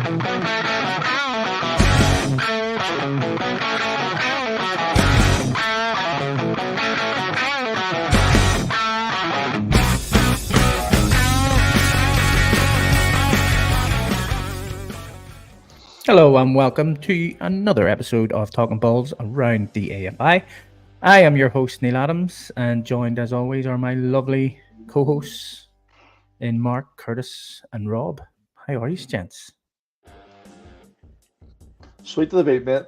Hello and welcome to another episode of Talkin Balls around the AFI. I am your host Neil Adams, and joined as always are my lovely co-hosts in Marc, Curtis and Rob. How are you, gents? Sweet to the beat, mate.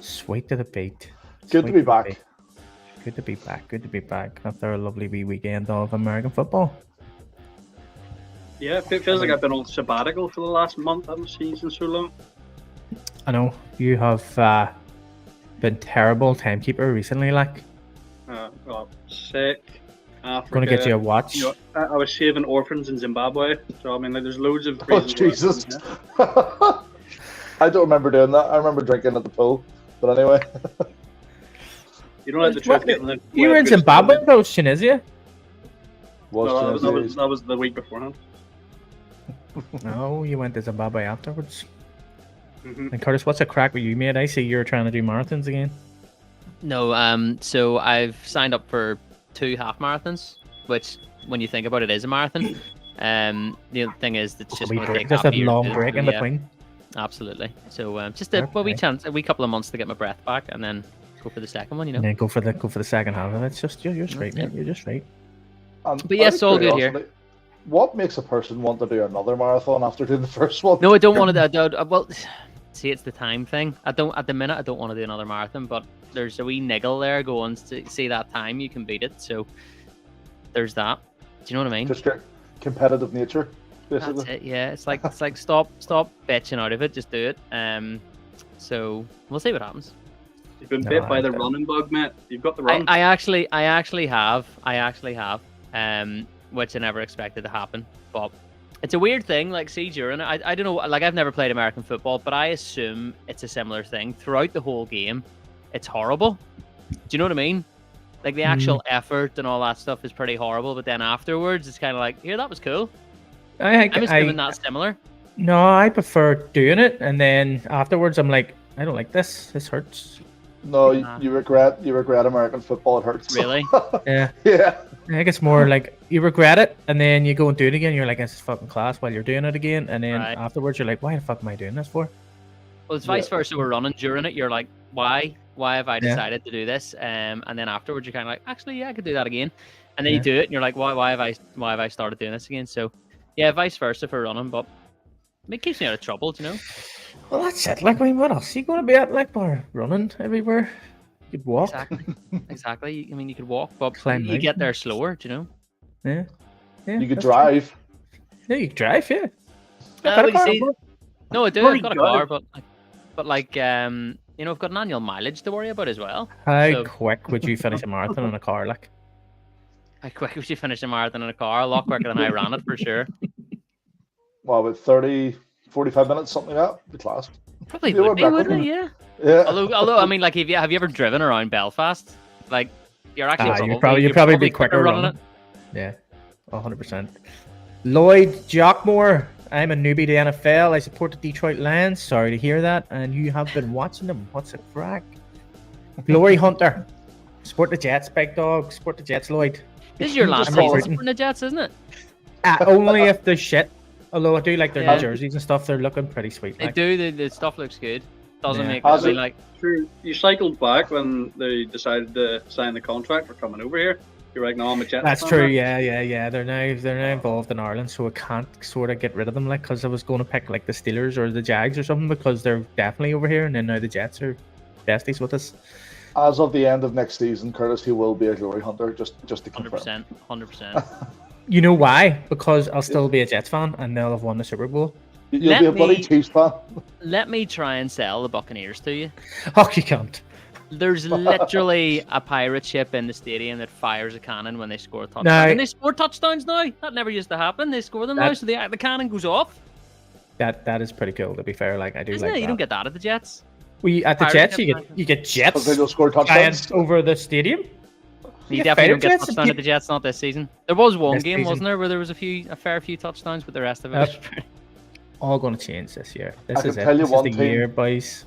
Sweet to the beat. Good to be back. Good to be back. Good to be back after a lovely wee weekend of American football. Yeah, it feels like I've been on sabbatical for the last month. I haven't seen you in so long. I know you have been terrible timekeeper recently, like. Sick. Africa. Gonna get you a watch. You know, I was saving orphans in Zimbabwe, so I mean, like, there's loads of. Oh Jesus! I don't remember doing that. I remember drinking at the pool, but anyway. You don't let the truth get in the way. You were in Zimbabwe, though, Tunisia. No, that was the week beforehand. No, you went to Zimbabwe afterwards. Mm-hmm. And Curtis, what's a crack with you, mate? I see you're trying to do marathons again. No, so I've signed up for 2 half marathons, which, when you think about it, is a marathon. The other thing is it's just going to take just half a year long to- break in yeah, between. Absolutely. So just a wee chance, a wee couple of months to get my breath back, and then go for the second one. You know. And then go for the second half of it. It's just you're straight, mate. You're just right. But yes, all good here. What makes a person want to do another marathon after doing the first one? No, I don't want to. Well, see, it's the time thing. I don't at the minute. I don't want to do another marathon, but there's a wee niggle there going to see that time you can beat it. So there's that. Do you know what I mean? Just your competitive nature, basically. That's it. Yeah, it's like stop bitching out of it. Just do it. So we'll see what happens. You've been bit by the running bug, mate. You've got the run. I actually have. Which I never expected to happen. But it's a weird thing. Like, see, during it, I don't know. Like, I've never played American football, but I assume it's a similar thing. Throughout the whole game, it's horrible. Do you know what I mean? Like, the actual effort and all that stuff is pretty horrible. But then afterwards, it's kind of like, here, that was cool. I'm assuming that's similar. No, I prefer doing it, and then afterwards, I'm like, I don't like this. This hurts. No, you regret American football. It hurts. Really? Yeah. Yeah. I think it's more like you regret it, and then you go and do it again. You're like, this is fucking class while you're doing it again, and then afterwards, you're like, why the fuck am I doing this for? Well, it's vice versa. We're running during it. You're like, why have I decided to do this? And then afterwards, you're kind of like, actually, yeah, I could do that again. And then you do it, and you're like, why have I started doing this again? So, yeah, vice versa for running, but it keeps me out of trouble, do you know? Well, that's it. Like, I mean, what else are you going to be at? Like, or running everywhere? You could walk. Exactly. I mean, you could walk, but Climb you get there slower, do you know? Yeah. You could drive. True. Yeah, you could drive. Yeah. No, I do. I've got a car, but like, I've got an annual mileage to worry about as well. How quick would you finish a marathon in a car? Like, how quick would you finish a marathon in a car? A lot quicker than I ran it, for sure. Well, about 30, 45 minutes, something like that. The class. Probably would be, wouldn't it? Yeah. Yeah. Although, I mean, like, have you ever driven around Belfast? Like, you're actually you'd probably be quicker running it. Yeah, 100%. Lloyd Jockmore, I'm a newbie to NFL. I support the Detroit Lions. Sorry to hear that. And you have been watching them. What's a crack? Glory Hunter, support the Jets, big dog. Support the Jets, Lloyd. This is your last season supporting the Jets, isn't it? Only if they're shit. Although I do like their jerseys and stuff. They're looking pretty sweet. They do. The stuff looks good. Doesn't make it like. True. You cycled back when they decided to sign the contract for coming over here. You're like, no, I'm a Jets. That's true. Yeah. They're now involved in Ireland, so I can't sort of get rid of them. Like, because I was going to pick like the Steelers or the Jags or something because they're definitely over here, and then now the Jets are besties with us. As of the end of next season, Curtis, he will be a glory hunter. Just to confirm. 100%. You know why? Because I'll still be a Jets fan, and they'll have won the Super Bowl. You'll be a bloody Chiefs fan. Let me try and sell the Buccaneers to you. Oh, you can't. There's literally a pirate ship in the stadium that fires a cannon when they score a touchdown. No. And they score touchdowns now. That never used to happen. They score them now, so the cannon goes off. That is pretty cool, to be fair. Like, I do. Isn't like it? that. You don't get that at the Jets. At the Jets, you get Jets They don't score touchdowns flying over the stadium. You definitely don't get touchdown at the Jets, not this season. There was one game, wasn't there, where there was a fair few touchdowns, but the rest of it was pretty... all going to change this year. I This can is it. tell you This is one the team. year, boys.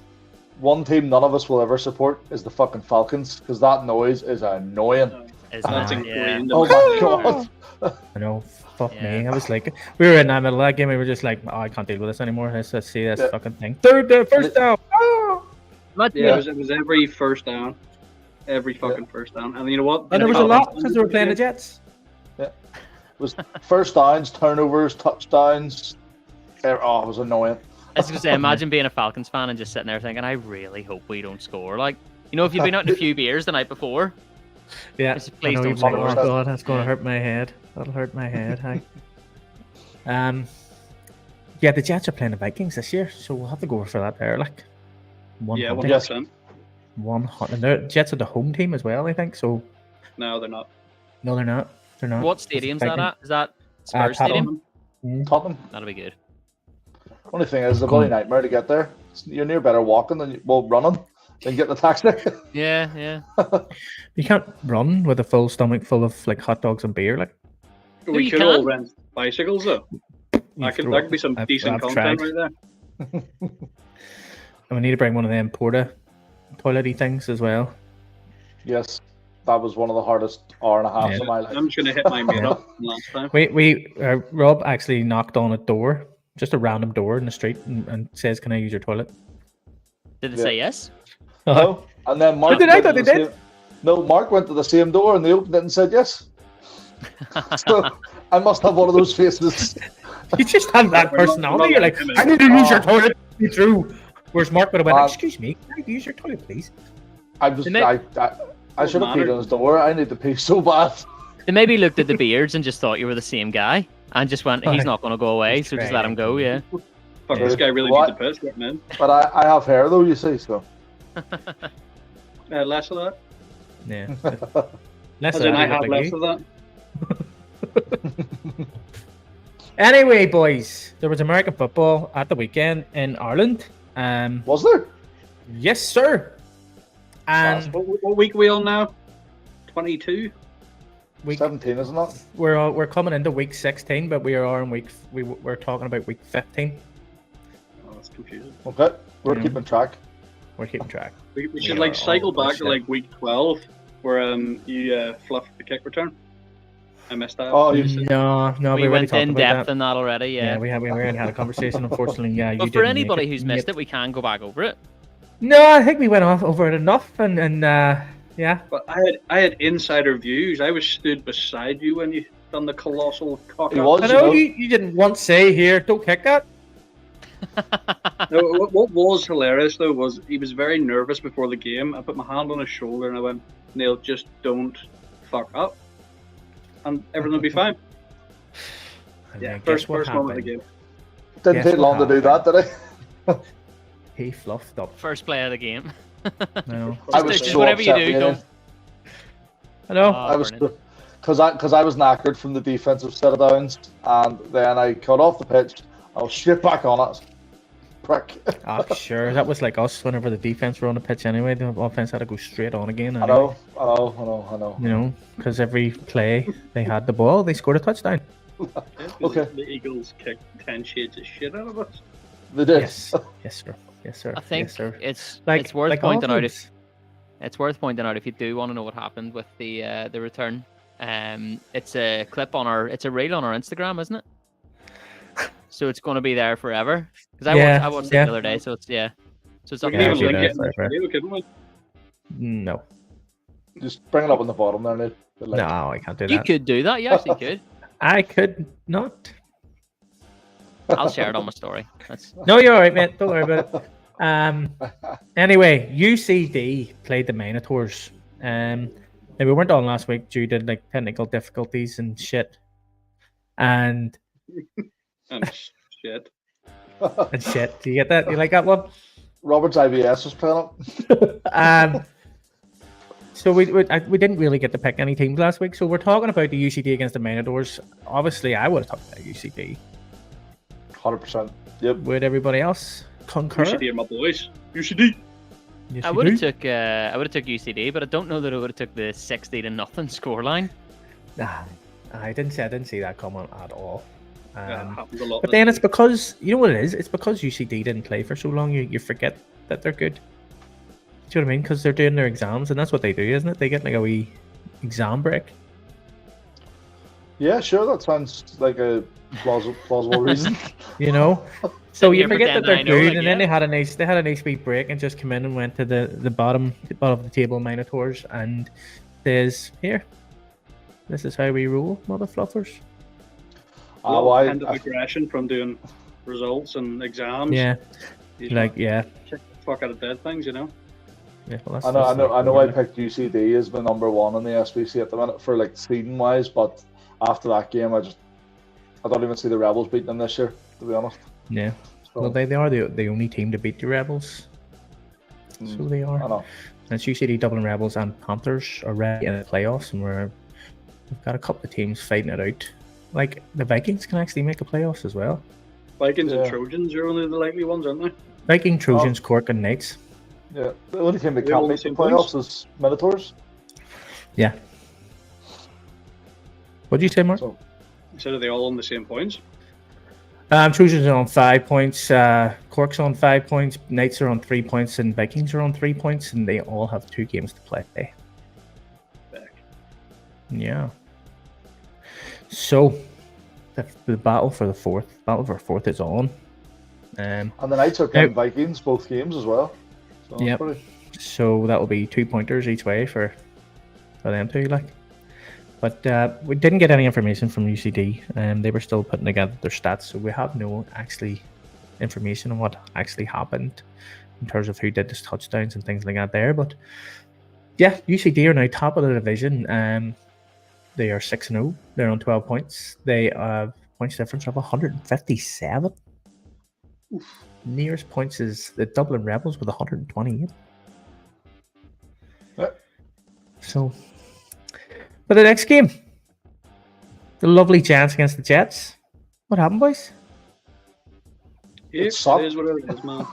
One team none of us will ever support is the fucking Falcons, because that noise is annoying. Is That's that, ingrained. Oh my god. I know. Fuck Yeah. me. I was like, we were in the middle of that game. We were just like, oh, I can't deal with this anymore. Let's see this Yeah. fucking thing. First down. Oh! Yeah, it was every first down. Every fucking first down. And you know what? And there was a lot because they were playing the Jets. It was first downs, turnovers, touchdowns. Oh, it was annoying. I was going to say, imagine being a Falcons fan and just sitting there thinking, I really hope we don't score. Like, you know, if you've been out in a few beers the night before, Yeah. just please I know don't you'd be like, score. oh god, that's going to hurt my head. That'll hurt my head. Hi. Yeah, the Jets are playing the Vikings this year, so we'll have to go for that there. Like, 100. Yeah, 100%. 100. And the Jets are the home team as well, I think. So No, they're not. no, they're not. They're not. What stadium's that Viking- at? Is that Spurs Tottenham. Stadium? Tottenham. That'll be good. Only thing is, it's a bloody nightmare to get there. You're near better walking than running than getting a taxi. Yeah. You can't run with a full stomach full of like hot dogs and beer. Like, We you could all can. rent bicycles though. That could be some decent I've content tried. right there. And we need to bring one of them porta toilety things as well. Yes, that was one of the hardest hour and a half Yeah. of my life. I'm just gonna hit my mate up from last time. Rob actually knocked on a door, just a random door in the street, and says, "Can I use your toilet?" Did it Yeah. say yes? No, and then Mark. did. I went thought to they the did. same- No, Mark went to the same door and they opened it and said yes. So I must have one of those faces. You just have that We're not- personality. we're You're not like, gonna- "I need to use your Oh. toilet." Be true. Whereas Mark would have went, Uh, "Excuse me, can I use your toilet, please?" I was. They may- I should have peed matter. on his door. I need to pee so bad. They maybe looked at the beards and just thought you were the same guy and just went, he's not going to go away, He's so just let him go, yeah. Fuck, this guy really What? needs a piss, get him in. But I have hair though, you see. So Less of that. Yeah. Less As of in, that, I you look have like less you. of that. Anyway, boys, there was American football at the weekend in Ireland. was there? Yes, sir. And What week are we on now? 22? week 17, isn't it? we're coming into week 16, but we're talking about week 15. Oh, that's confusing. Okay, we're Yeah. keeping track. We're keeping track. We We should are like cycle all back to bullshit. like week 12 where you fluffed the kick return. I missed that. Oh, You you- said- No, We already went talked in about depth that. in that already, yeah. We already had a conversation. Unfortunately, yeah. You But for didn't make anybody who's missed Yep. it, we can go back over it. No, I think we went over it enough, and yeah. But I had insider views. I was stood beside you when you done the colossal cock He up. was. I You know know- you didn't once say here, don't kick that. No, what was hilarious though was he was very nervous before the game. I put my hand on his shoulder and I went, "Neil, just don't fuck up, and everything will be fine." And Yeah, then first guess what moment of the happened? game. Didn't Guess take what long to do that, did it? He fluffed up. First play of the game. No. I was Just so whatever you upset do, with don't- I know. I was brilliant. because I was knackered from the defensive set of downs, and then I cut off the pitch. I was straight back on it. Prick. Sure. That was like us whenever the defense were on the pitch anyway. The offense had to go straight on again. I Anyway. know. You know, because every play they had the ball, they scored a touchdown. Okay. The Eagles kicked 10 shades of shit out of us. They did. Yes. Yes, sir. Yes, sir. I think yes, sir. it's worth pointing out offense. if you do want to know what happened with the return. It's a clip on it's a reel on our Instagram, isn't it? So it's going to be there forever. Because I watched it yeah. the other day, so it's We up can Yeah, there. even sure, link yeah, it in the fair. video, couldn't we? No. Just bring it up on the bottom there, Neil. The link. No, I can't do You that. could do that. You actually could. I could not. I'll share it on my story. That's No, you're alright, mate. Don't worry about it. Anyway, UCD played the Minotaurs. Now we weren't on last week due to like technical difficulties and shit. And And shit. shit. Do you get that? You like that one? Robert's IBS was playing up. So we didn't really get to pick any teams last week. So we're talking about the UCD against the Minotaurs. Obviously, I would have talked about UCD. 100%. Yep. Would everybody else concur? UCD are my boys. UCD. Yes, I you would have do? took UCD, but I don't know that I would have took the 60-0 scoreline. Nah, I didn't see that coming at all. happens a lot. But then it's because, you know what it is? It's because UCD didn't play for so long, you forget that they're good. Do you know what I mean? Because they're doing their exams, and that's what they do, isn't it? They get like a wee exam break. Yeah, sure, that sounds like a plausible reason. You know? So you Here forget that pretending they're I know, good, like, and then yeah. they had a nice wee break and just come in and went to the bottom of the table Minotaurs and says, here, this is how we rule, mother fluffers. Kind of aggression from doing results and exams. Yeah. Check the fuck out of dead things, you know. Yeah, well, I know. I picked UCD as my number one in the SBC at the minute for like seeding wise, but after that game, I don't even see the Rebels beating them this year, to be honest. Yeah. So, Well, they are the only team to beat the Rebels. So they are. I know. And it's UCD, Dublin Rebels, and Panthers are already in the playoffs, and we've got a couple of teams fighting it out. Like the Vikings can actually make a playoffs as well. Vikings and Trojans are only the likely ones, aren't they? Viking, Trojans, Cork, and Knights. Yeah, the only team that can't make the playoffs is Minotaurs. Yeah. What did you say, Mark? So are they all on the same points? Trojans are on 5 points, Cork's on 5 points, Knights are on 3 points, and Vikings are on 3 points, and they all have 2 games to play. Back. Yeah. So, the battle for fourth is on. And the Knights are playing Vikings both games as well. So yep. So that will be 2 pointers each way for them two, like. But we didn't get any information from UCD, and they were still putting together their stats, so we have no information on what actually happened in terms of who did the touchdowns and things like that there. But yeah, UCD are now top of the division. They are 6-0. They're on 12 points. They have points difference of 157. Nearest points is the Dublin Rebels with 128. So, for the next game, the lovely Giants against the Jets. What happened, boys? Yeah, it is what it is, man.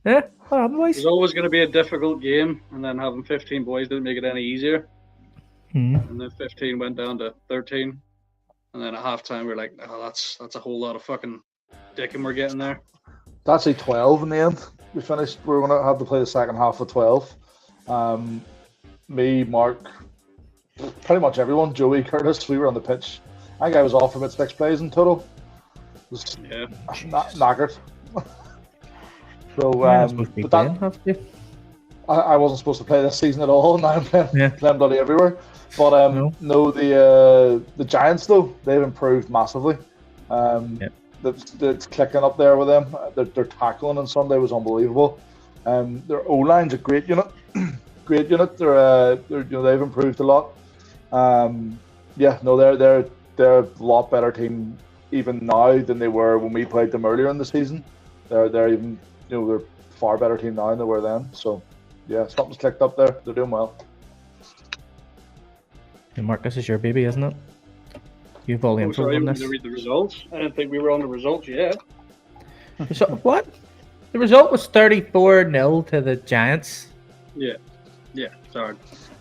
Yeah, what happened, boys? It was always going to be a difficult game, and then having 15 boys didn't make it any easier. And then 15 went down to 13, and then at halftime we were like, "Oh, that's a whole lot of fucking dicking we're getting there." That's a 12 in the end. We finished. We were going to have to play the second half of 12. Me, Mark, pretty much everyone. Joey, Curtis, we were on the pitch. I think I was off for about 6 plays in total. Knackered. So, I wasn't supposed to play this season at all. Now I'm playing bloody everywhere. But the Giants though, they've improved massively. It's clicking up there with them. Their tackling on Sunday was unbelievable. Their O-line's a great unit. Great unit. They've improved a lot. They're a lot better team even now than they were when we played them earlier in the season. They're even they're far better team now than they were then. So yeah, something's clicked up there. They're doing well. And Mark, this is your baby, isn't it? You've all the info on this. To read the results. I didn't think we were on the results yet. So what? The result was 34-0 to the Giants. Yeah, sorry.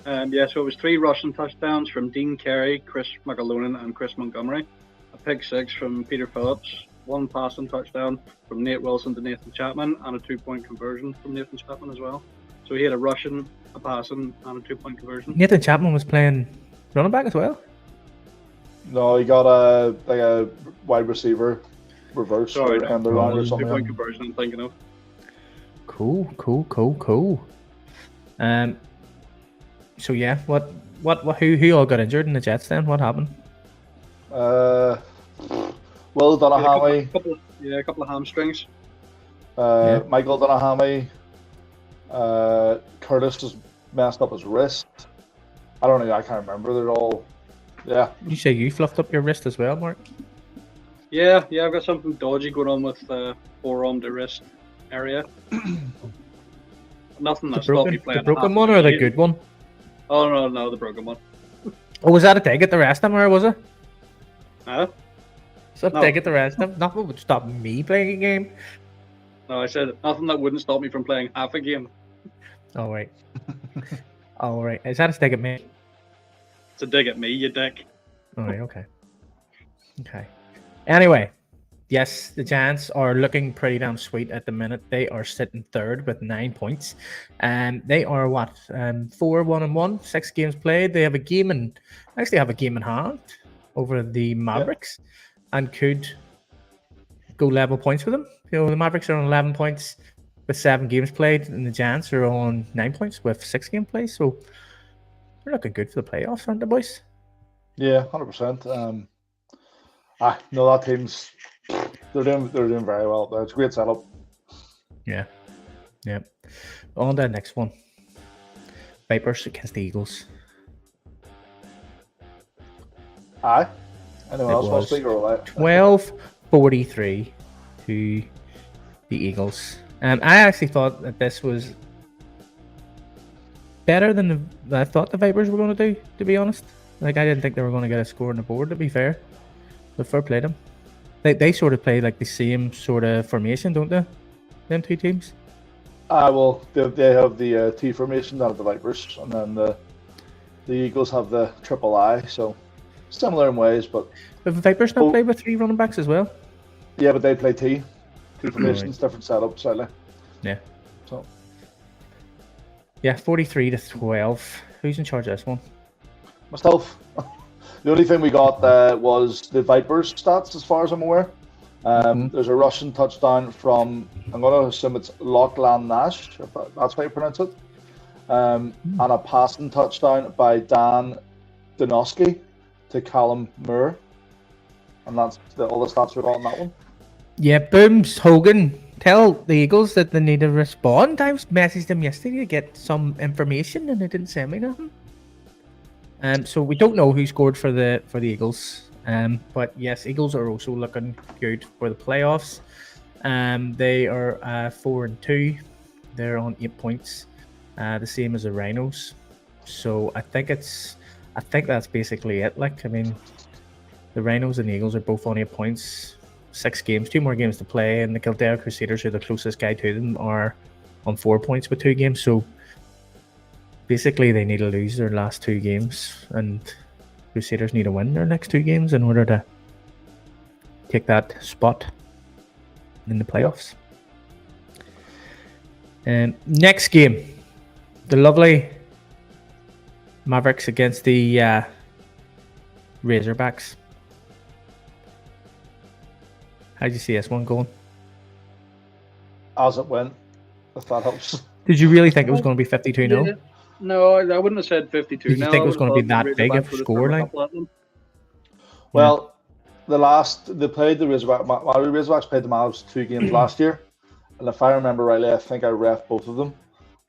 So it was 3 rushing touchdowns from Dean Carey, Chris McAlonan, and Chris Montgomery. A pick 6 from Peter Phillips. 1 passing touchdown from Nate Wilson to Nathan Chapman, and a 2-point conversion from Nathan Chapman as well. So he had a rushing, a passing, and a 2-point conversion. Nathan Chapman was playing running back as well? No, he got a wide receiver reverse or end around or something. 2-point conversion I'm thinking of. Cool. So yeah, who all got injured in the Jets then? What happened? Will Donahami. A couple of hamstrings. Michael Donahami. Curtis just messed up his wrist. I don't know. I can't remember. They're all. Yeah. You say you fluffed up your wrist as well, Mark? Yeah. I've got something dodgy going on with forearm to wrist area. Nothing that stopped me playing. The broken one or the good one? Oh no, the broken one. Oh, was that a dig at the rest of them, or was it? Huh? So dig at the rest of them? Nothing would stop me playing a game. No, I said nothing that wouldn't stop me from playing half a game. All right. All right. Is that a dig at me? It's a dig at me, you dick. All right. Okay. Anyway, yes, the Giants are looking pretty damn sweet at the minute. They are sitting third with 9 points. And they are 4-1-1, 6 games played. They have a game in hand over the Mavericks and could go level points with them. The Mavericks are on 11 points with 7 games played, and the Giants are on 9 points with 6 games played. So they're looking good for the playoffs, aren't they, boys? Yeah, 100%. No, that team's they're doing very well. It's a great setup. Yeah. On to the next one. Vipers against the Eagles. Aye. Anyone else want to speak or what? 12-43 to the Eagles. I actually thought that this was better than I thought the Vipers were going to do, to be honest. I didn't think they were going to get a score on the board, to be fair. But fair play them. They sort of play like the same sort of formation, don't they? Them two teams? Well, they have the T formation down at the Vipers, and then the Eagles have the triple I, so similar in ways, but... But the Vipers not play with 3 running backs as well? Yeah, but they play T formations, different setup, slightly. Yeah. So. Yeah, 43-12. Who's in charge of this one? Myself. The only thing we got was the Vipers stats, as far as I'm aware. There's a Russian touchdown from, I'm going to assume it's Lachlan Nash, if that's how you pronounce it. And a passing touchdown by Dan Donoski to Callum Moore. And that's all the stats we got on that one. Yeah, Booms, Hogan, tell the Eagles that they need to respond. I messaged them yesterday to get some information and they didn't send me nothing. So we don't know who scored for the Eagles. But yes, Eagles are also looking good for the playoffs. They are 4-2. They're on 8 points, the same as the Rhinos. So I think that's basically it. The Rhinos and the Eagles are both on 8 points, 6 games, 2 more games to play, and the Kildare Crusaders, who are the closest guy to them, are on 4 points with 2 games. So basically, they need to lose their last 2 games, and Crusaders need to win their next 2 games in order to take that spot in the playoffs. Next game, the lovely Mavericks against the Razorbacks. How do you see this one going? As it went, if that helps. Did you really think it was going to be 52-0? Yeah. No, I wouldn't have said 52. Did you think it was going to be that big of a score? Well, they played the Razorbacks played the Mavs 2 games last year, and if I remember rightly, I think I ref both of them,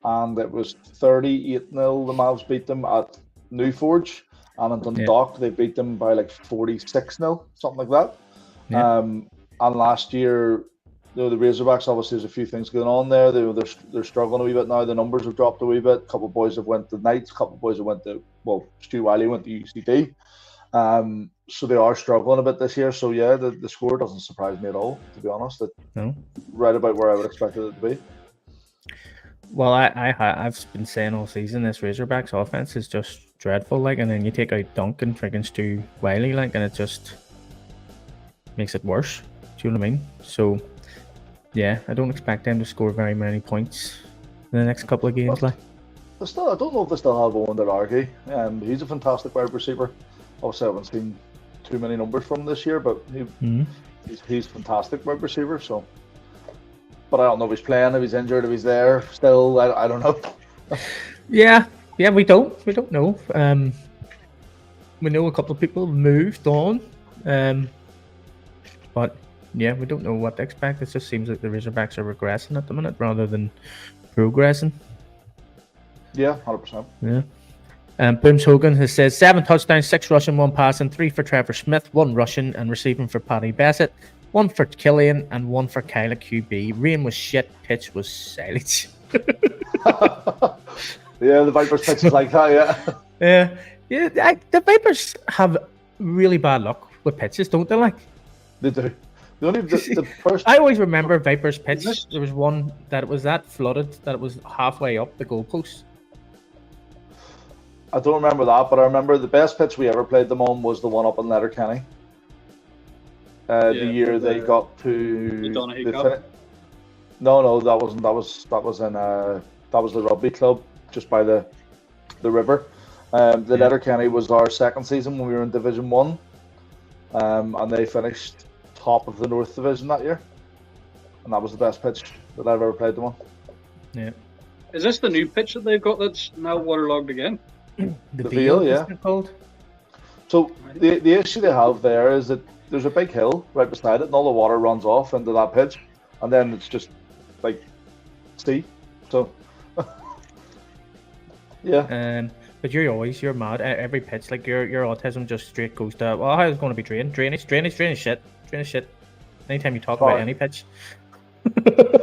and it was 38-0. The Mavs beat them at New Forge, and in Dundalk they beat them by 46-0, something like that. Yeah. And last year, the Razorbacks, obviously there's a few things going on there. They're struggling a wee bit now. The numbers have dropped a wee bit. A couple of boys have went to Knights. A couple of boys have went to, Stu Wiley went to UCD. So they are struggling a bit this year. So yeah, the score doesn't surprise me at all, to be honest. No. Right about where I would expect it to be. Well, I've been saying all season this Razorbacks offense is just dreadful, and then you take out Duncan, freaking Stu Wiley, and it just makes it worse. Do you know what I mean? So yeah, I don't expect them to score very many points in the next couple of games. I don't know if they still have Owen Delargy. He's a fantastic wide receiver. Obviously, I haven't seen too many numbers from him this year, but he's fantastic wide receiver. So, but I don't know if he's playing, if he's injured, if he's there still. I don't know. Yeah, we don't know. We know a couple of people have moved on, but. Yeah, we don't know what to expect. It just seems like the Razorbacks are regressing at the minute rather than progressing. Yeah, 100%. Yeah. Booms Hogan has said 7 touchdowns, 6 rushing, 1 passing, 3 for Trevor Smith, 1 rushing and receiving for Paddy Bassett, 1 for Killian and 1 for Kyla QB. Rain was shit, pitch was silage. Yeah, the Vipers pitch is like that, yeah. Yeah, the Vipers have really bad luck with pitches, don't they? They do. The first... I always remember Vipers pitch. There was one that was that flooded that it was halfway up the goalpost. I don't remember that, but I remember the best pitch we ever played them on was the one up in Letterkenny. The year they got to the Donaghy Cup. No, that wasn't. That was the rugby club just by the river. The Letterkenny was our second season when we were in Division 1, and they finished top of the North Division that year, and that was the best pitch that I've ever played them on. Yeah. Is this the new pitch that they've got that's now waterlogged again? The Veal, yeah. Called? So the issue they have there is that there's a big hill right beside it, and all the water runs off into that pitch, and then it's just like sea. So yeah. But you're mad. Every pitch, like your autism just straight goes to, well, how is it going to be drainage shit. Anytime you talk about any pitch.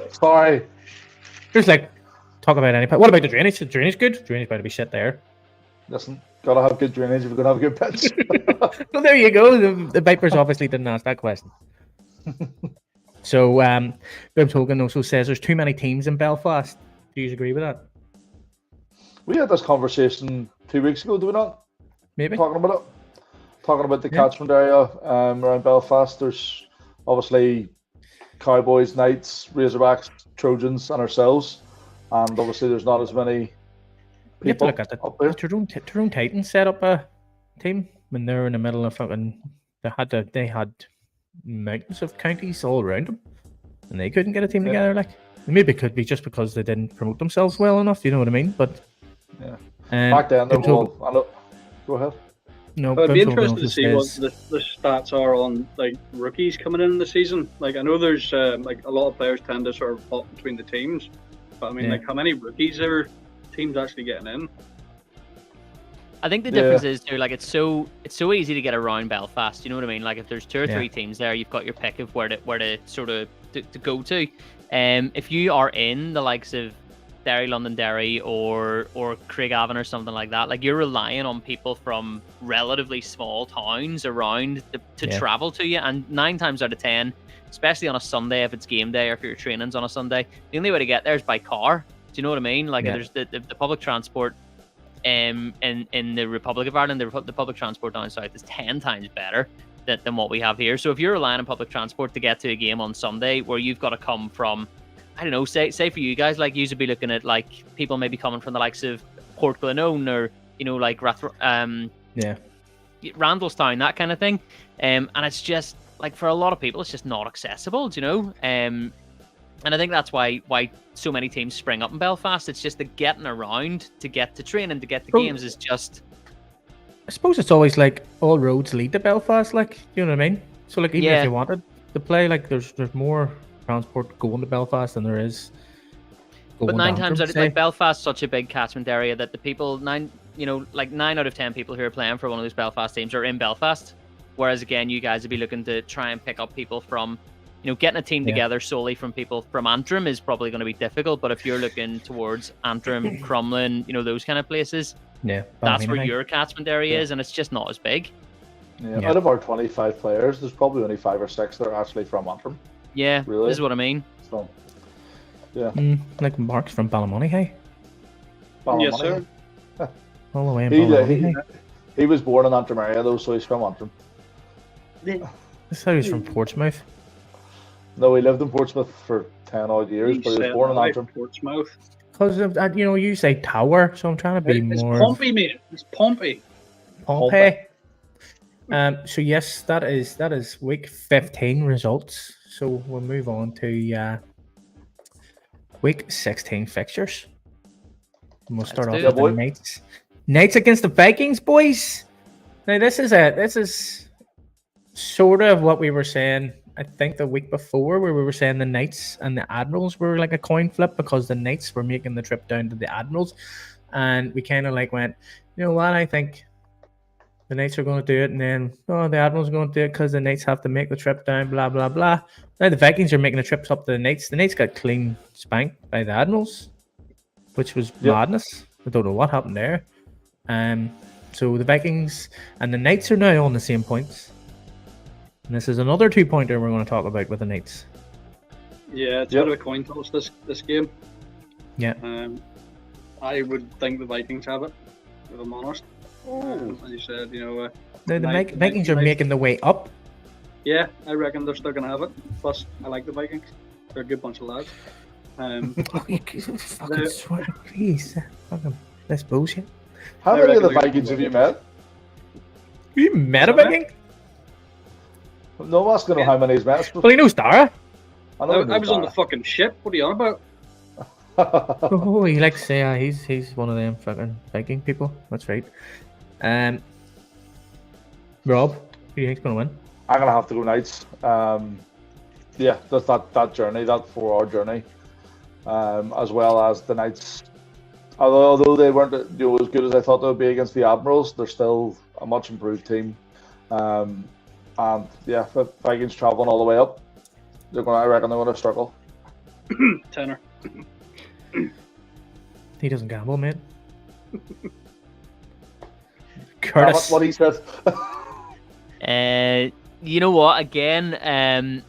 Sorry. Just like, talk about any pitch. What about the drainage? Is drainage good? Drainage better be shit there. Listen, gotta have good drainage if you're gonna have a good pitch. Well, there you go. The Vipers obviously didn't ask that question. So, Bob Talkin also says there's too many teams in Belfast. Do you agree with that? We had this conversation 2 weeks ago, did we not? Maybe. Talking about the catchment area around Belfast. There's obviously Cowboys, Knights, Razorbacks, Trojans, and ourselves. And obviously there's not as many people. You have to look at up there. Tyrone Titans set up a team when they were in the middle of fucking. They had mountains of counties all around them, and they couldn't get a team together. Like, maybe it could be just because they didn't promote themselves well enough. You know what I mean? But back then, go ahead. No, I'd be interested to see what the stats are on like rookies coming in the season. Like, I know there's like a lot of players tend to sort of pop between the teams, but I mean, like, how many rookies are teams actually getting in? I think the difference is too, like, it's so easy to get around Belfast. You know what I mean? Like, if there's 2 or 3 teams there, you've got your pick of where to sort of to go to. If you are in the likes of Derry, Londonderry, or Craigavon or something like that, like, you're relying on people from relatively small towns around to travel to you, and 9 times out of 10, especially on a Sunday, if it's game day or if your training's on a Sunday, the only way to get there is by car. Do you know what I mean? Like, there's the public transport in the Republic of Ireland, the public transport down south is 10 times better than what we have here. So if you're relying on public transport to get to a game on Sunday, where you've got to come from, I don't know, say for you guys, like, you would be looking at, like, people maybe coming from the likes of Port Glenone or, you know, like Randallstown, that kind of thing. And it's just, like, for a lot of people, it's just not accessible, do you know? And I think that's why so many teams spring up in Belfast. It's just the getting around to get to training, to get to games is just... I suppose it's always like all roads lead to Belfast, like, you know what I mean? So, like, even if you wanted to play, like, there's more transport going to Belfast than there is going. But 9 times out of, like, Belfast's such a big catchment area that the people 9 out of 10 people who are playing for one of those Belfast teams are in Belfast. Whereas again, you guys would be looking to try and pick up people from, you know, getting a team together solely from people from Antrim is probably going to be difficult. But if you're looking towards Antrim, Crumlin, you know, those kind of places, that's where your catchment area is, and it's just not as big. Out of our 25 players, there's probably only 5 or 6 that are actually from Antrim. Yeah, really? This is what I mean. So, like Mark's from Ballymoney, hey? Ballymoney. Yes, sir. All the way in Ballymoney. He was born in Antrim area, though, so he's from Antrim. This how he's from Portsmouth. No, he lived in Portsmouth for 10 odd years, but he was born in Antrim. Portsmouth. Because you know, you say tower, so I'm trying to be more. It's Pompey, mate. It's Pompey. Pompey. So yes, that is week 15 results. So we'll move on to week 16 fixtures. And we'll start off with the Knights. Knights against the Vikings, boys. Now this is sort of what we were saying, I think, the week before, where we were saying the Knights and the Admirals were like a coin flip, because the Knights were making the trip down to the Admirals, and we kind of like went, you know what, I think the Knights are going to do it, and then the Admirals are going to do it because the Knights have to make the trip down, blah blah blah. Now the Vikings are making the trips up to the Knights. The Knights got clean spanked by the Admirals, which was madness. I don't know what happened there. So the Vikings and the Knights are now on the same points. And this is another 2-pointer we're going to talk about with the Knights. Yeah, it's a bit of a coin toss this game. Yeah. I would think the Vikings have it, if I'm honest. As you said, you know... the Vikings are making the way up. Yeah, I reckon they're still going to have it. Plus, I like the Vikings. They're a good bunch of lads. Fucking swear, please. Fucking, that's bullshit. How many of the Vikings have you met? You met a Viking? No, I'm asking him how many he's met. Well, he knows Dara. I was on the fucking ship. What are you on about? Oh, he likes to say he's one of them fucking Viking people. That's right. Rob, who do you think's gonna win? I'm gonna have to go Knights. Yeah, that's that journey, that 4-hour journey, as well as the Knights. Although they weren't as good as I thought they would be against the Admirals, they're still a much improved team. And yeah, the Vikings traveling all the way up, I reckon they're gonna struggle. Tenor. He doesn't gamble, man. Curtis. What he says. You know what? Again,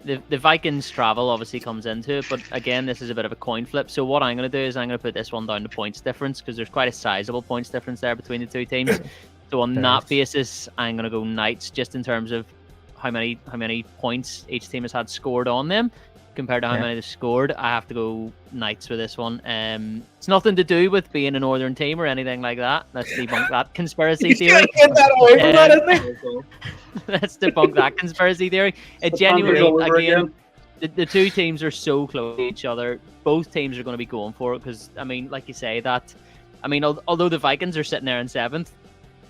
the Vikings travel obviously comes into it, but again, this is a bit of a coin flip. So what I'm going to do is I'm going to put this one down to points difference because there's quite a sizable points difference there between the two teams. So on that basis, I'm going to go Knights just in terms of how many points each team has had scored on them compared to how many they've scored. I have to go Knights for this one. It's nothing to do with being a northern team or anything like that. Let's debunk that conspiracy theory. Get that away from that, isn't it? Let's debunk that conspiracy theory. It genuinely, again, the two teams are so close to each other. Both teams are going to be going for it because, I mean, like you say, although the Vikings are sitting there in 7th,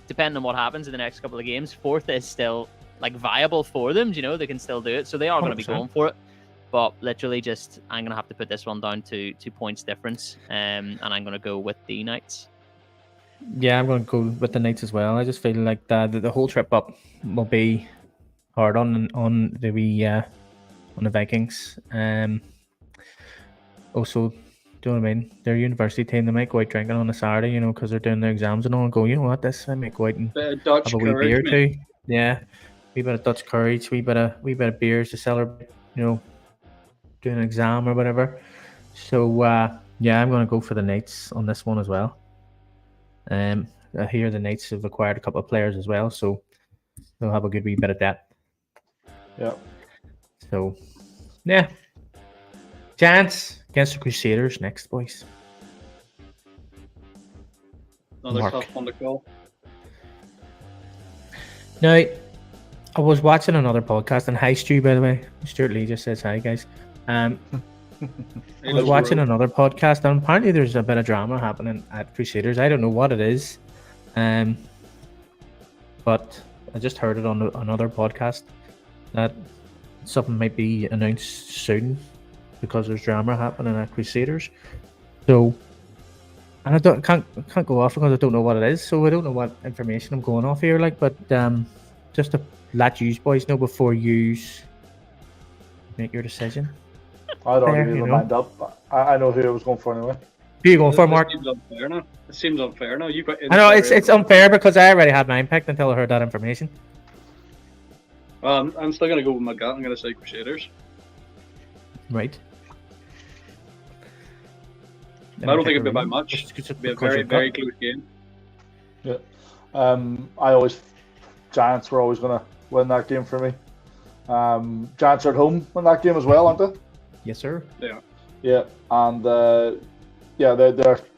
depending on what happens in the next couple of games, 4th is still like viable for them. You know, they can still do it, so they are going to be going for it. But literally, I'm going to have to put this one down to 2 points difference, and I'm going to go with the Knights. Yeah, I'm going to go with the Knights as well. I just feel like the whole trip up will be hard on the Vikings. Also, do you know what I mean? Their university team, they might go out drinking on a Saturday, because they're doing their exams and all, and go, you know what, I might go out and have a wee beer or two. Yeah, wee bit of Dutch courage, wee bit of beers to celebrate, doing an exam or whatever. So yeah, I'm going to go for the Knights on this one as well. I hear the Knights have acquired a couple of players as well, so they'll have a good wee bit of depth. Yeah. So yeah, Giants against the Crusaders next, boys. Another tough one to call. Now, I was watching another podcast, and hi Stu, by the way. Stuart Lee just says hi, guys. I was watching another podcast, and apparently there's a bit of drama happening at Crusaders. I don't know what it is, but I just heard it on another podcast that something might be announced soon because there's drama happening at Crusaders. So, and I can't go off because I don't know what it is. So I don't know what information I'm going off here, but just to let you boys know before you make your decision. I'd already made my mind up. I know who I was going for anyway. Who are you going for, Mark? It seems unfair now. I know it's unfair because I already had mine picked until I heard that information. I'm still going to go with my gut. I'm going to say Crusaders. Right. I don't think it'd be by much. It'd be a very, very close game. Yeah. Giants were always going to win that game for me. Giants are at home in that game as well, aren't they? Yes, sir. Yeah. Yeah, and they're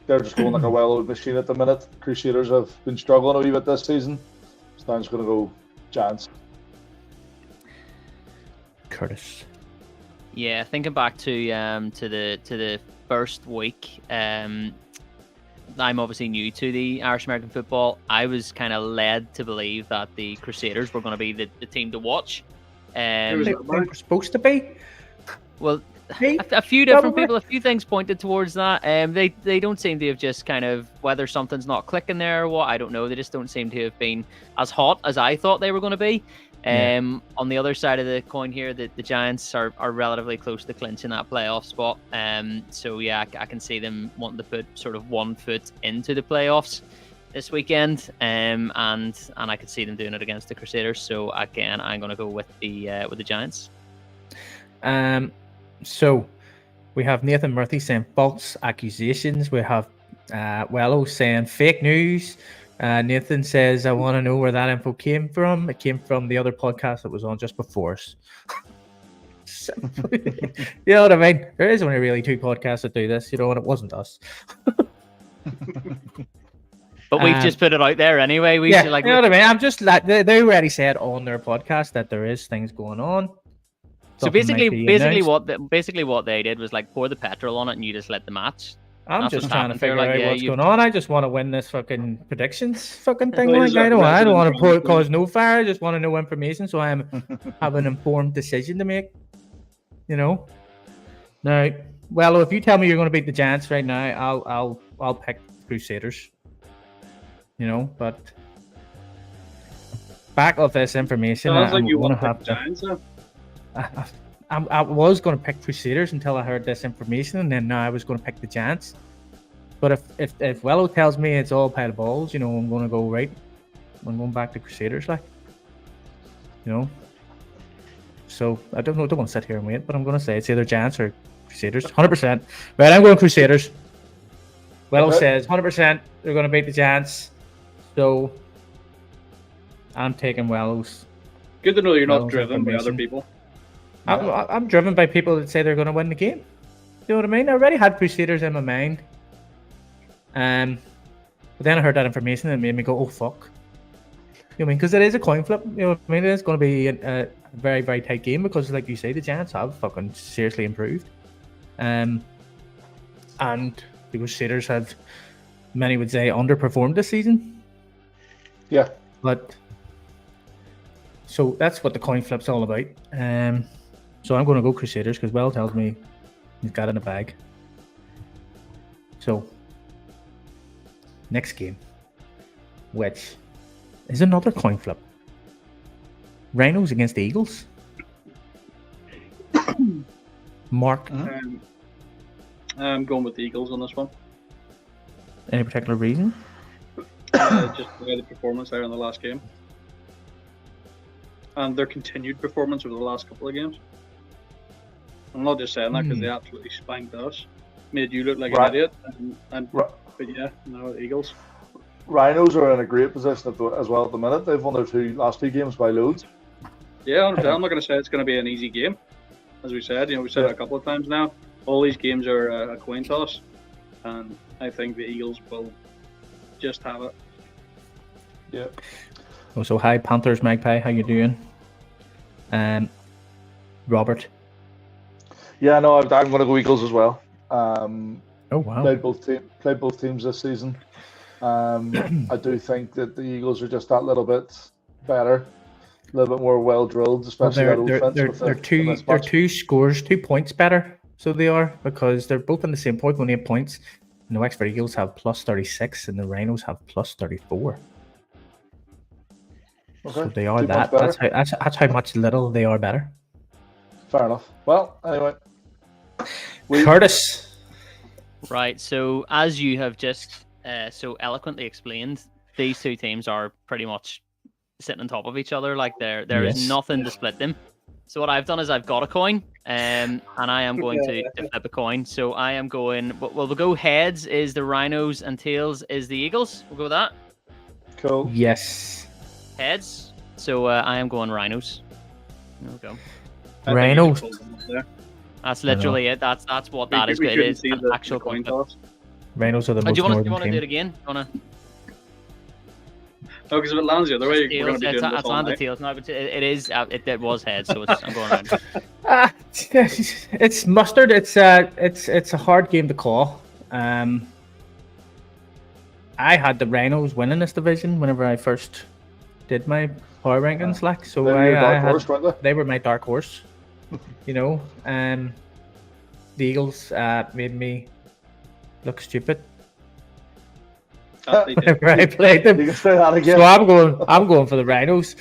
just going like a well-oiled machine at the minute. Crusaders have been struggling a wee bit this season, so I'm just going to go Giants. Curtis. Yeah, thinking back to the first week, I'm obviously new to the Irish American football. I was kind of led to believe that the Crusaders were going to be the team to watch. They were supposed to be. Well, a few different people, a few things pointed towards that. They don't seem to have just kind of, whether something's not clicking there or what, I don't know. They just don't seem to have been as hot as I thought they were going to be. On the other side of the coin here, the Giants are relatively close to clinching that playoff spot. So yeah, I can see them wanting to put sort of 1 foot into the playoffs this weekend, and I could see them doing it against the Crusaders. So again, I'm going to go with the Giants. So we have Nathan Murphy saying false accusations. We have Wello saying fake news. Nathan says, I want to know where that info came from. It came from the other podcast that was on just before us. You know what I mean? There is only really 2 podcasts that do this, and it wasn't us. But we've just put it out there anyway. You know what I mean? I'm just like they already said on their podcast that there is things going on. So basically what they did was like pour the petrol on it and you just let the match. I'm just trying to figure out what's going on. I just want to win this fucking predictions fucking thing. Like, I don't want to cause no fire. I just want to know information so I have an informed decision to make. Now, well, if you tell me you're going to beat the Giants right now, I'll pick Crusaders. But back off this information, I'm going to have to. Giants, I was going to pick Crusaders until I heard this information, and then now I was going to pick the Giants. But if Wello tells me it's all pile of balls, I'm going to go right. I'm going back to Crusaders, So I don't know. I don't want to sit here and wait, but I'm going to say it's either Giants or Crusaders, 100%. Right, I'm going Crusaders. Wello says 100% they're going to beat the Giants, so I'm taking Wello's. Good to know you're not driven by other people. I'm driven by people that say they're going to win the game. You know what I mean? I already had Crusaders in my mind. But then I heard that information and it made me go, oh, fuck. You know what I mean? Because it is a coin flip. You know what I mean? It's going to be a very, very tight game because, like you say, the Giants have fucking seriously improved. And the Crusaders have, many would say, underperformed this season. Yeah. But... So that's what the coin flip's all about. So I'm going to go Crusaders because Will tells me he's got it in the bag. So, next game, which is another coin flip. Rhinos against the Eagles. Mark? I'm going with the Eagles on this one. Any particular reason? Just the way the performance there in the last game. And their continued performance over the last couple of games. I'm not just saying that because they absolutely spanked us. Made you look like an idiot. But yeah, no, Eagles. Rhinos are in a great position as well at the minute. They've won their last two games by loads. Yeah, I'm not going to say it's going to be an easy game. As we said, we've said it a couple of times now. All these games are a coin toss. And I think the Eagles will just have it. Yeah. So hi Panthers Magpie, how you doing? Robert. Yeah, no, I'm going to go Eagles as well. Oh wow! Played both teams this season. I do think that the Eagles are just that little bit better, a little bit more well drilled, especially that offense. They're 2 points better, so they are because they're both on the same point, only 8 points. And the Wexford Eagles have plus 36, and the Rhinos have plus 34. Okay. So they are that. That's how much little they are better. Fair enough. Well, anyway. Curtis. Right. So as you have just so eloquently explained, these two teams are pretty much sitting on top of each other. Like there is nothing to split them. So what I've done is I've got a coin, and I am going to flip a coin. So I am going. We'll go heads is the Rhinos and tails is the Eagles. We'll go with that. Cool. Yes. Heads. So I am going Rhinos. There we go. Rhinos. That's literally it. That's what that is. It is an actual coin toss. Rhinos are the most northern team. Do you want to do it again? No, because if it lands the other way, we're going to be doing this all night. Tails. No, but it was heads, so I'm going around. It's mustard. It's a hard game to call. I had the Rhinos winning this division whenever I first did my power rankings, so they were my dark horse. The Eagles made me look stupid. Whenever I played them. You can say that again. So I'm going for the Rhinos.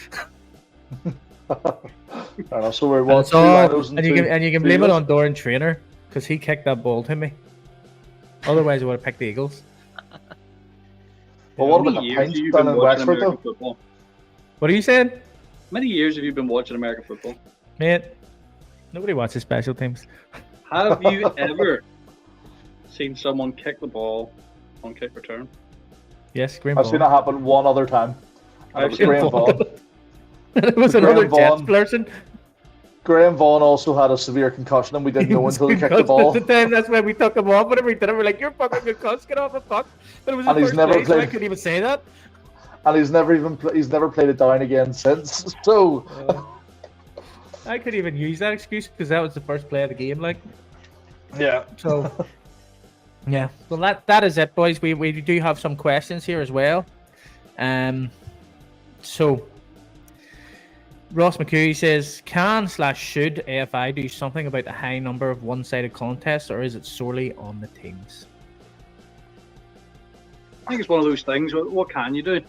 So we're one, two Rhinos and you can blame it on Doran Trainer because he kicked that ball to me. Otherwise, I would have picked the Eagles. Well, what about the pints done in Wexford though? What are you saying? How many years have you been watching American football? Mate, nobody watches special teams. Have you ever seen someone kick the ball on kick return? Yes, Graham I've seen it happen one other time. And it was seen Graham Vaughan. It was another Jets person. Graham Vaughan also had a severe concussion, and we didn't know until he kicked the ball. At the time, that's why we took him off. Whenever we did it, we're like, "You're fucking concussed. Get off the puck." But it was his first play, so I couldn't even say that. And he's never played it down again since. So I couldn't even use that excuse because that was the first play of the game. Like, yeah. so yeah. Well, that is it, boys. We do have some questions here as well. So Ross McCurry says, should AFI do something about the high number of one-sided contests, or is it solely on the teams? I think it's one of those things. What can you do?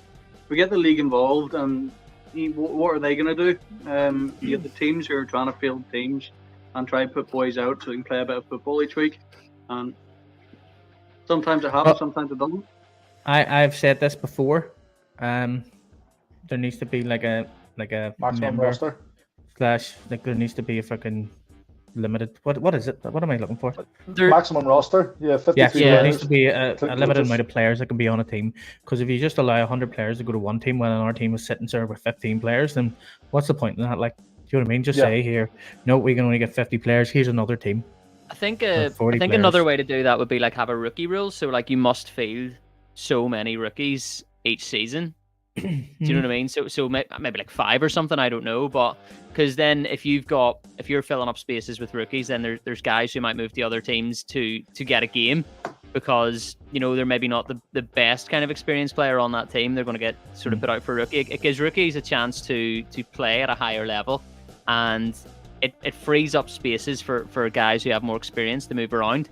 We get the league involved, and what are they going to do? You get the teams who are trying to field teams and try and put boys out so they can play a bit of football each week. And sometimes it happens, sometimes it doesn't. I've said this before. There needs to be like a Maximum roster / like there needs to be a fucking limited. What is it? What am I looking for? maximum roster. Yeah, 53 Yes, players. there needs to be a limited Coaches. amount of players that can be on a team. Because if you just allow 100 players to go to one team when our team is sitting there with 15 players, then what's the point in that? Like, do you know what I mean? Just say here, no, we can only get 50 players. Here's another team. I think players. another way to do that would be like have a rookie rule. So like you must field so many rookies each season. Do you know what I mean? So maybe like 5 or something. I don't know, but because then if you're filling up spaces with rookies, then there's guys who might move to other teams to get a game because they're maybe not the best kind of experienced player on that team. They're going to get sort of put out for rookie. It gives rookies a chance to play at a higher level, and it frees up spaces for guys who have more experience to move around.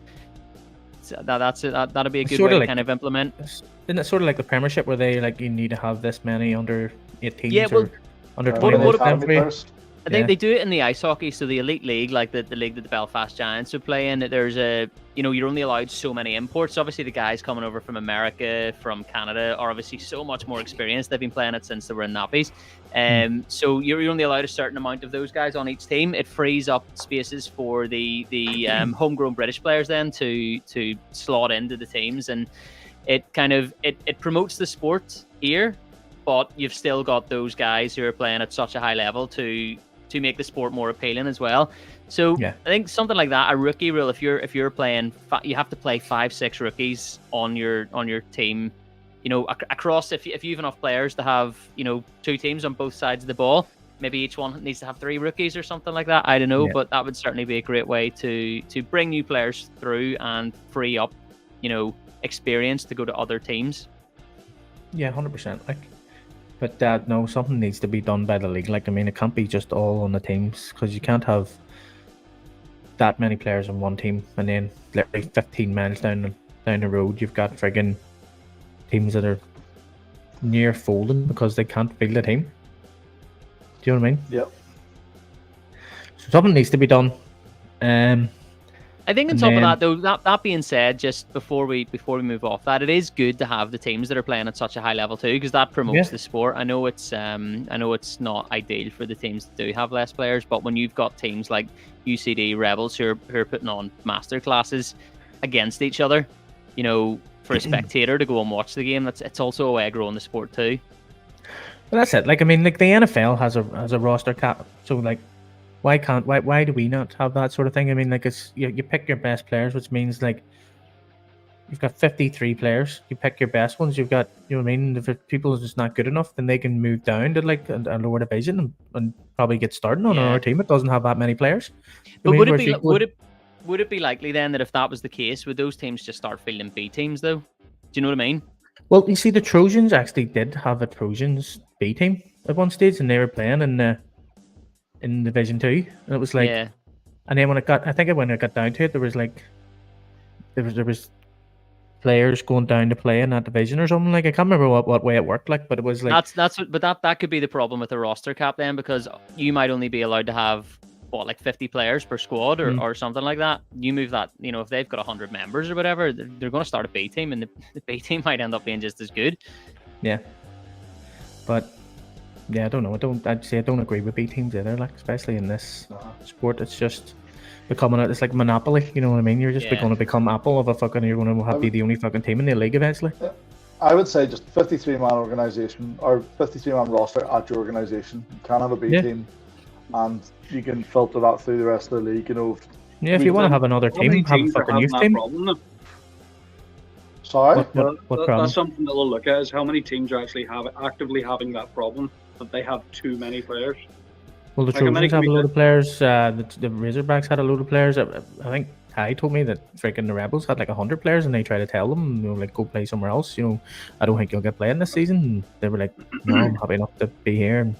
So that'll be a good way to kind of implement. Isn't it sort of like the Premiership where they like you need to have this many under 18s or under 20s? I think they do it in the ice hockey, so the elite league, like the league that the Belfast Giants would play in. There's you're only allowed so many imports. Obviously, the guys coming over from America, from Canada, are obviously so much more experienced. They've been playing it since they were in nappies. So you're only allowed a certain amount of those guys on each team. It frees up spaces for the homegrown British players then to slot into the teams, and it kind of it promotes the sport here, but you've still got those guys who are playing at such a high level to make the sport more appealing as well. So I think something like that, a rookie rule. If you're playing, you have to play 5-6 rookies on your team. Across if you have enough players to have 2 teams on both sides of the ball, maybe each one needs to have 3 rookies or something like that. I don't know, but that would certainly be a great way to bring new players through and free up experience to go to other teams. Yeah, 100%. But no, something needs to be done by the league. Like, I mean, it can't be just all on the teams because you can't have that many players on one team and then literally 15 miles down the road you've got friggin' teams that are near folding because they can't field a team. Do you know what I mean? Yep. So something needs to be done. I think on top of that, though, that being said, just before we move off that, it is good to have the teams that are playing at such a high level too, because that promotes the sport. I know it's not ideal for the teams that do have less players, but when you've got teams like UCD Rebels who are putting on master classes against each other, for a spectator to go and watch the game, it's also a way of growing the sport too. Well, that's it. Like, I mean, like the NFL has a roster cap, so like. Why do we not have that sort of thing? I mean, like it's you pick your best players, which means like you've got 53 players. You pick your best ones. You've got, you know what I mean? If people are just not good enough, then they can move down to like a lower division and probably get started on our team. It doesn't have that many players. But would it be likely then that if that was the case, would those teams just start fielding B teams though? Do you know what I mean? Well, you see, the Trojans actually did have a Trojans B team at one stage, and they were playing in Division 2, and it was like, and then when it got down to it, there was players going down to play in that division or something. Like, I can't remember what way it worked, like, but it was like that could be the problem with the roster cap then, because you might only be allowed to have 50 players per squad or something like that. You move that, if they've got 100 members or whatever, they're going to start a B team, and the B team might end up being just as good. Yeah, but. Yeah, I don't know. I don't agree with B teams either. Like, especially in this sport, it's just becoming it's like Monopoly. You know what I mean? You're just going to become Apple of a fucking. You're going to be the only fucking team in the league eventually. I would say just 53-man organization or 53-man roster at your organization. You can't have a B team, and you can filter that through the rest of the league. Yeah, if you want to have another team, have a fucking youth team. Sorry? What problem? That's something that we'll look at, is how many teams are actually actively having that problem, that they have too many players. Well, the Trojans have a load of players. The Razorbacks had a load of players. I think Ty told me that freaking the Rebels had like 100 players, and they tried to tell them, like, go play somewhere else. I don't think you'll get playing this season. And they were like, no, I'm happy enough to be here. And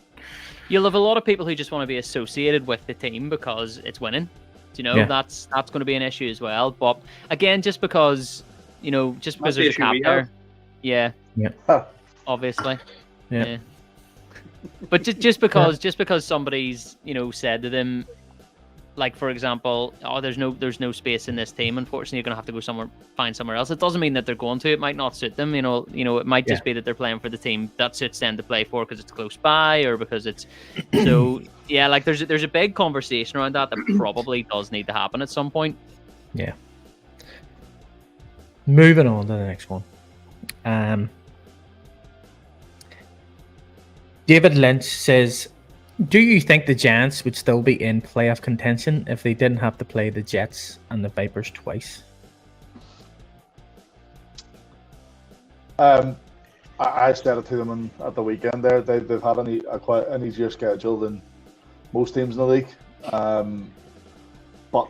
you'll have a lot of people who just want to be associated with the team because it's winning. That's going to be an issue as well. But again, just because there's a cap there, yeah, obviously, yeah. But just because somebody's said to them, like, for example, there's no space in this team, unfortunately you're gonna have to go find somewhere else. It doesn't mean that they're going to. It might not suit them. It might just be that they're playing for the team that suits them to play for because it's close by, or because it's so. Yeah, like there's a big conversation around that probably does need to happen at some point. Yeah. Moving on to the next one. David Lynch says, do you think the Giants would still be in playoff contention if they didn't have to play the Jets and the Vipers twice? I said it to them at the weekend there. They've had quite an easier schedule than most teams in the league. But,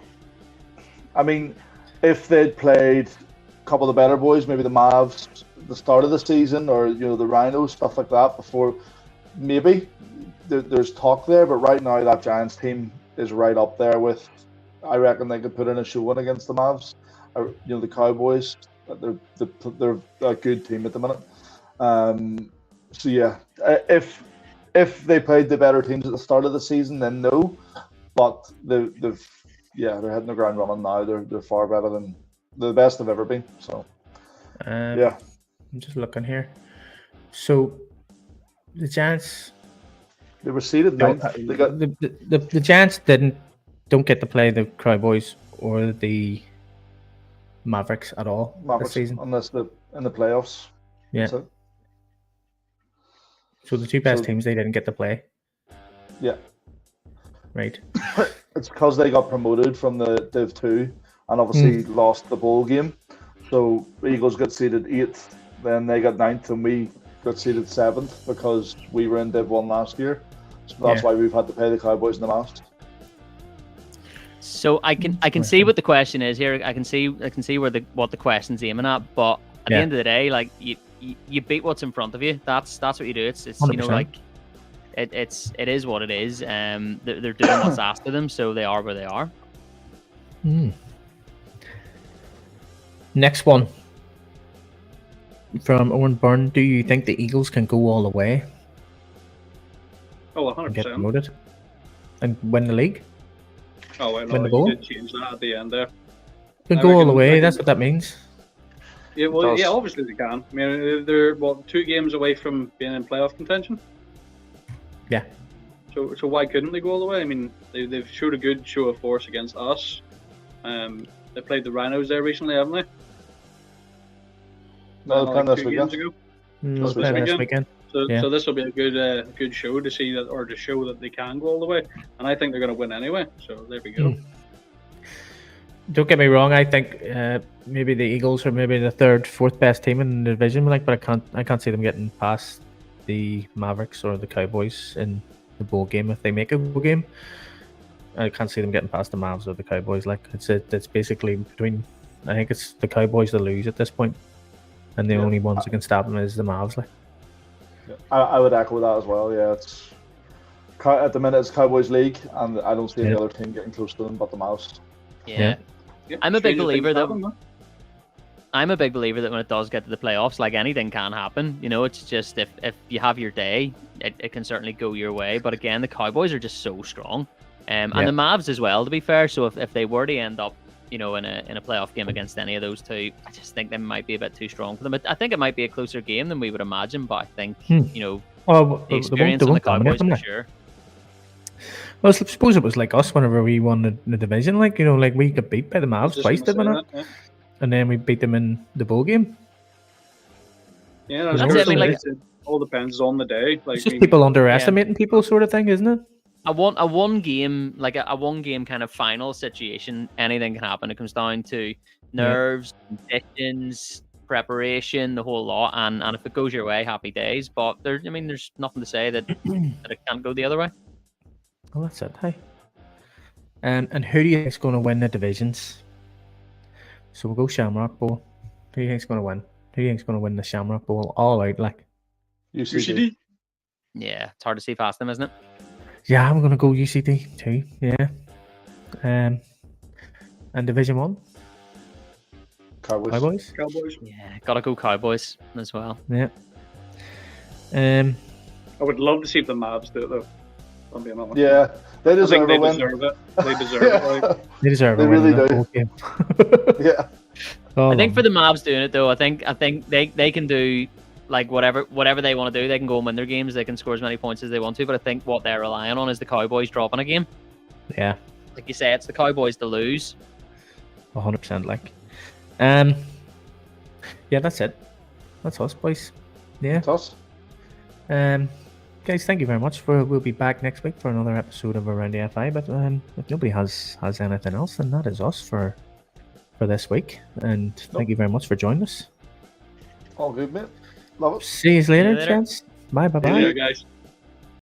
I mean, if they'd played a couple of the better boys, maybe the Mavs at the start of the season, or the Rhinos, stuff like that, before, maybe there's talk there. But right now, that Giants team is right up there with. I reckon they could put in a showing against the Mavs. The Cowboys. They're a good team at the minute. So yeah, if they played the better teams at the start of the season, then no. But they're hitting the ground running now. They're far better than the best they've ever been. So yeah, I'm just looking here. So the Giants, they were seeded ninth. They got the Giants don't get to play the Cowboys or the Mavericks at all this season, unless in the playoffs. Yeah. So the two best teams, they didn't get to play. Yeah. Right. It's because they got promoted from the Div 2 and obviously lost the bowl game. So Eagles got seeded 8th, then they got 9th, and we got seeded 7th because we were in Div 1 last year. So that's why we've had to pay the Cowboys in the Mavs. So I can see what the question is here. I can see what the question's aiming at. But at the end of the day, like you beat what's in front of you. That's what you do. It's 100%. It is what it is. They're doing what's asked of them, so they are where they are. Next one from Owen Byrne. Do you think the Eagles can go all the way? Oh, 100%. Get promoted and win the league? Oh, wait, win the bowl? You did change that at the end there. Can go all the way. That's what that means. Yeah, well, yeah, obviously they can. I mean, they're 2 games away from being in playoff contention. Yeah. So why couldn't they go all the way? I mean, they've showed a good show of force against us. They played the Rhinos there recently, haven't they? No, like this 2 weekend. games ago. This weekend. So this will be a good show to see that, or to show that they can go all the way. And I think they're going to win anyway. So there we go. Don't get me wrong. I think maybe the Eagles are maybe the 3rd, 4th best team in the division, but I can't see them getting past the Mavericks or the Cowboys in the bowl game if they make a bowl game. I can't see them getting past the Mavs or the Cowboys. Like it's basically between. I think it's the Cowboys that lose at this point, and the only ones that can stop them is the Mavs. Like. I would echo that as well. Yeah, it's at the minute it's Cowboys League, and I don't see any other team getting close to them but the Mavs. Yeah. I'm a big believer that when it does get to the playoffs, like, anything can happen. It's just if you have your day, it can certainly go your way. But again, the Cowboys are just so strong, and the Mavs as well. To be fair, so if they were to end up, in a playoff game against any of those two, I just think they might be a bit too strong for them. I think it might be a closer game than we would imagine, but I think the experience of the Cowboys for sure. Well, I suppose it was like us whenever we won the division. Like, like we got beat by the Mavs twice, didn't we? And then we beat them in the bowl game. Yeah, That's that's it, I mean, it all depends on the day. Like, It's just people underestimating people, sort of thing, isn't it? A one game kind of final situation, anything can happen. It comes down to nerves, conditions, preparation, the whole lot, and if it goes your way, happy days. But there's nothing to say that it can't go the other way. Well, that's it. Hey. And who do you think is going to win the divisions? So we'll go Shamrock Bowl. Who do you think is going to win? Who do you think is going to win the Shamrock Bowl all out? Like UCD. Yeah, it's hard to see past them, isn't it? Yeah, I'm going to go UCD too. Yeah. And Division 1? Cowboys. Yeah, gotta go Cowboys as well. Yeah. I would love to see if the Mavs do it though. I'm being honest. Yeah, they deserve they a win. deserve it. They deserve it. Like. They deserve They a really win. do. Yeah. I think for the Mavs doing it though, I think they can do like whatever they want to do. They can go and win their games. They can score as many points as they want to. But I think what they're relying on is the Cowboys dropping a game. Yeah. Like you say, it's the Cowboys to lose. 100% like. Yeah, that's it. That's us, boys. Yeah. That's us. Guys, thank you very much. We'll be back next week for another episode of Around the AFI. But if nobody has anything else, then that is us for this week. And thank you very much for joining us. All good, mate. Love it. See you later, gents. Bye. Yeah, guys.